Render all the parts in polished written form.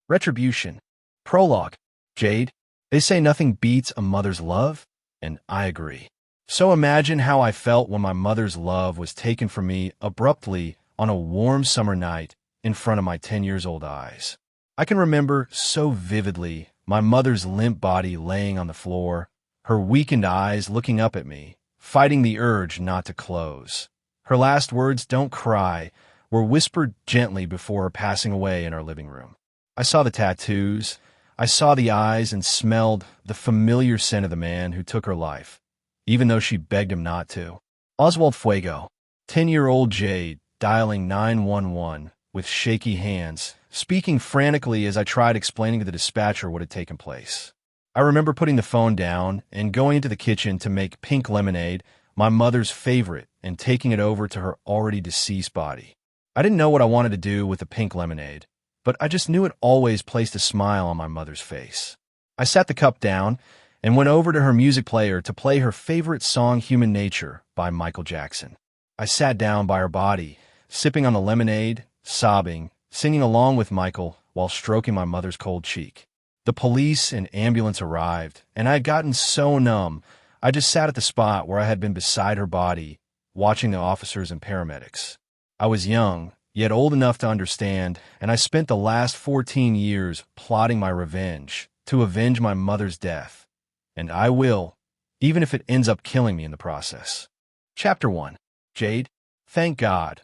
Retribution. Prologue. Jade, they say nothing beats a mother's love, and I agree. So imagine how I felt when my mother's love was taken from me abruptly on a warm summer night in front of my 10-year-old eyes. I can remember so vividly my mother's limp body laying on the floor, her weakened eyes looking up at me, fighting the urge not to close. Her last words, "Don't cry," were whispered gently before her passing away in our living room. I saw the tattoos, I saw the eyes, and smelled the familiar scent of the man who took her life, even though she begged him not to. Oswald Fuego. 10-year-old Jade, dialing 911 with shaky hands, speaking frantically as I tried explaining to the dispatcher what had taken place. I remember putting the phone down and going into the kitchen to make pink lemonade, my mother's favorite, and taking it over to her already deceased body. I didn't know what I wanted to do with the pink lemonade, but I just knew it always placed a smile on my mother's face. I set the cup down and went over to her music player to play her favorite song, Human Nature, by Michael Jackson. I sat down by her body, sipping on the lemonade, sobbing, singing along with Michael while stroking my mother's cold cheek. The police and ambulance arrived, and I had gotten so numb, I just sat at the spot where I had been beside her body, watching the officers and paramedics. I was young, yet old enough to understand, and I spent the last 14 years plotting my revenge to avenge my mother's death. And I will, even if it ends up killing me in the process. Chapter 1. Jade. Thank God.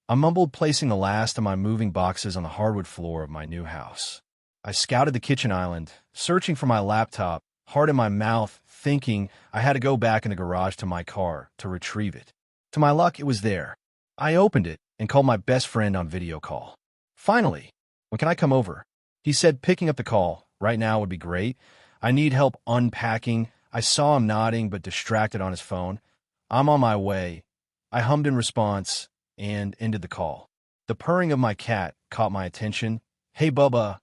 I mumbled, placing the last of my moving boxes on the hardwood floor of my new house. I scouted the kitchen island, searching for my laptop, heart in my mouth, thinking I had to go back in the garage to my car to retrieve it. To my luck, it was there. I opened it and called my best friend on video call. "Finally, when can I come over?" He said, picking up the call. "Right now would be great. I need help unpacking." I saw him nodding but distracted on his phone. "I'm on my way." I hummed in response and ended the call. The purring of my cat caught my attention. "Hey, Bubba,"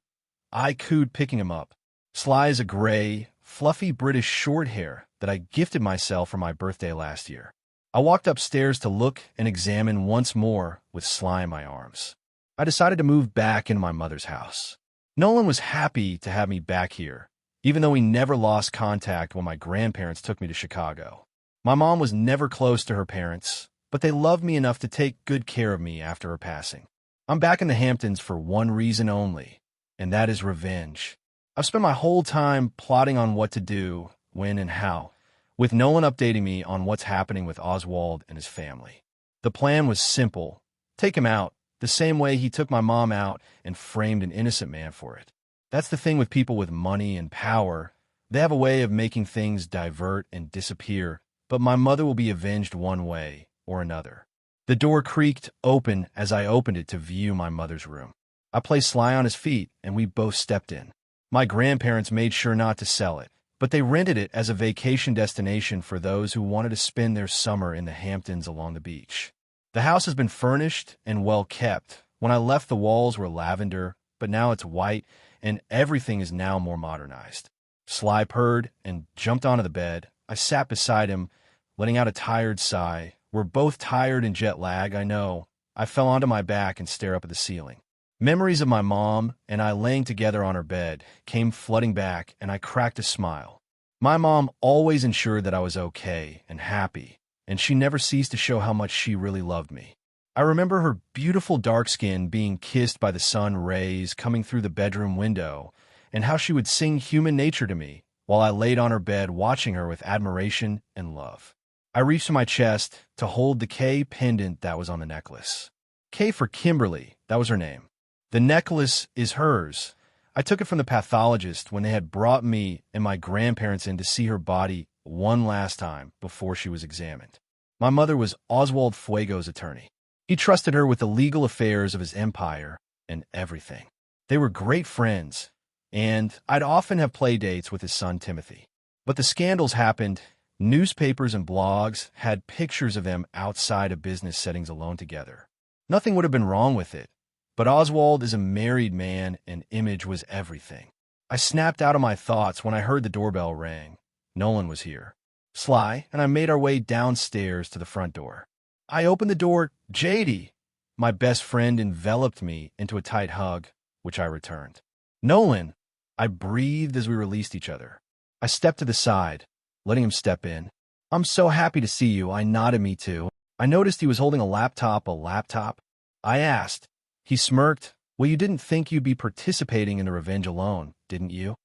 I cooed, picking him up. Sly is a gray, fluffy British short hair that I gifted myself for my birthday last year. I walked upstairs to look and examine once more with Sly in my arms. I decided to move back into my mother's house. Nolan was happy to have me back here, even though he never lost contact when my grandparents took me to Chicago. My mom was never close to her parents, but they loved me enough to take good care of me after her passing. I'm back in the Hamptons for one reason only, and that is revenge. I've spent my whole time plotting on what to do, when, and how, with Nolan updating me on what's happening with Oswald and his family. The plan was simple. Take him out, the same way he took my mom out and framed an innocent man for it. That's the thing with people with money and power. They have a way of making things divert and disappear, but my mother will be avenged one way or another. The door creaked open as I opened it to view my mother's room. I placed Sly on his feet, and we both stepped in. My grandparents made sure not to sell it, but they rented it as a vacation destination for those who wanted to spend their summer in the Hamptons along the beach. The house has been furnished and well kept. When I left, the walls were lavender, but now it's white, and everything is now more modernized. Sly purred and jumped onto the bed. I sat beside him, letting out a tired sigh. We're both tired and jet lag, I know. I fell onto my back and stared up at the ceiling. Memories of my mom and I laying together on her bed came flooding back, and I cracked a smile. My mom always ensured that I was okay and happy, and she never ceased to show how much she really loved me. I remember her beautiful dark skin being kissed by the sun rays coming through the bedroom window, and how she would sing Human Nature to me while I laid on her bed watching her with admiration and love. I reached to my chest to hold the K pendant that was on the necklace. K for Kimberly, that was her name. The necklace is hers. I took it from the pathologist when they had brought me and my grandparents in to see her body one last time before she was examined. My mother was Oswald Fuego's attorney. He trusted her with the legal affairs of his empire and everything. They were great friends, and I'd often have play dates with his son Timothy. But the scandals happened. Newspapers and blogs had pictures of them outside of business settings alone together. Nothing would have been wrong with it, but Oswald is a married man and image was everything. I snapped out of my thoughts when I heard the doorbell ring. Nolan was here. Sly and I made our way downstairs to the front door. I opened the door. "Jade!" My best friend enveloped me into a tight hug, which I returned. Nolan, I breathed as we released each other. I stepped to the side, letting him step in. I'm so happy to see you. I nodded. Me too. I noticed he was holding a laptop. A laptop? I asked. He smirked. Well, you didn't think you'd be participating in the revenge alone, didn't you?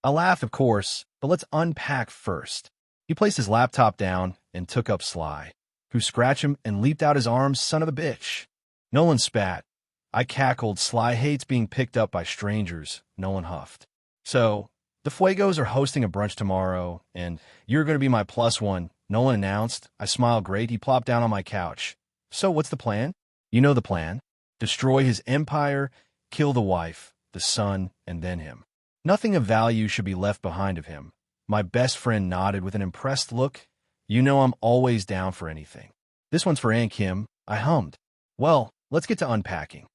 I laughed, of course, but let's unpack first. He placed his laptop down and took up Sly, who scratched him and leaped out his arms. Son of a bitch. Nolan spat. I cackled. Sly hates being picked up by strangers. Nolan huffed. So, the Fuegos are hosting a brunch tomorrow, and you're going to be my plus one, Nolan announced. I smiled. Great. He plopped down on my couch. So, what's the plan? You know the plan. Destroy his empire, kill the wife, the son, and then him. Nothing of value should be left behind of him. My best friend nodded with an impressed look. You know I'm always down for anything. This one's for Aunt Kim, I hummed. Well, let's get to unpacking.